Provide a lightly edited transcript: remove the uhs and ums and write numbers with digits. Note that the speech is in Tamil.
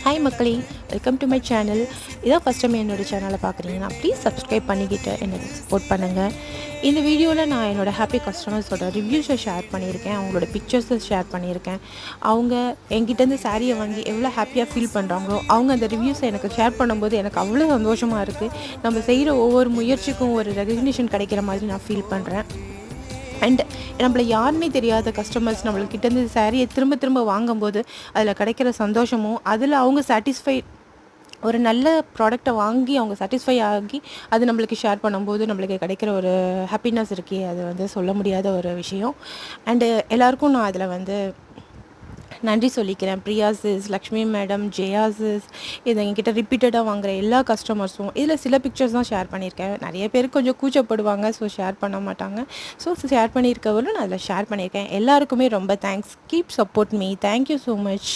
ஹாய் மக்களே, வெல்கம் டு மை சேனல். இதான் ஃபஸ்ட் டைம் என்னோடய சேனலை பார்க்குறீங்கன்னா ப்ளீஸ் சப்ஸ்கிரைப் பண்ணிக்கிட்டு எனக்கு சப்போர்ட் பண்ணுங்கள். இந்த வீடியோவில் நான் என்னோடய ஹாப்பி கஸ்டமர்ஸோட ரிவ்யூஸை ஷேர் பண்ணியிருக்கேன், அவங்களோட பிக்சர்ஸை ஷேர் பண்ணியிருக்கேன். அவங்க என்கிட்டேருந்து சாரியை வாங்கி எவ்வளோ ஹாப்பியாக ஃபீல் பண்ணுறாங்களோ, அவங்க அந்த ரிவ்யூஸை எனக்கு ஷேர் பண்ணும்போது எனக்கு அவ்வளோ சந்தோஷமாக இருக்குது. நம்ம செய்கிற ஒவ்வொரு முயற்சிக்கும் ஒரு ரெகக்னிஷன் கிடைக்கிற மாதிரி நான் ஃபீல் பண்ணுறேன். அண்ட் நம்மளை யாருமே தெரியாத கஸ்டமர்ஸ் நம்மள்கிட்டேருந்து சாரியை திரும்ப திரும்ப வாங்கும்போது அதில் கிடைக்கிற சந்தோஷமும், அதில் அவங்க சாட்டிஸ்ஃபை ஒரு நல்ல ப்ராடக்டை வாங்கி அவங்க சாட்டிஸ்ஃபை ஆகி அது நம்மளுக்கு ஷேர் பண்ணும்போது நம்மளுக்கு கிடைக்கிற ஒரு ஹாப்பினஸ் இருக்கே, அது வந்து சொல்ல முடியாத ஒரு விஷயம். அண்டு எல்லாருக்கும் நான் அதில் வந்து நன்றி சொல்லிக்கிறேன். Priya sis, Lakshmi madam, Jaya sis, இதை என்கிட்ட ரிப்பீட்டடாக வாங்குகிற எல்லா கஸ்டமர்ஸும். இதில் சில பிக்சர்ஸ் தான் ஷேர் பண்ணியிருக்கேன். நிறைய பேருக்கு கொஞ்சம் கூச்சப்படுவாங்க, ஸோ ஷேர் பண்ண மாட்டாங்க. ஸோ ஷேர் பண்ணியிருக்கவங்களும் நான் அதில் ஷேர் பண்ணியிருக்கேன். எல்லாருக்குமே ரொம்ப thanks. Keep support me. Thank you so much.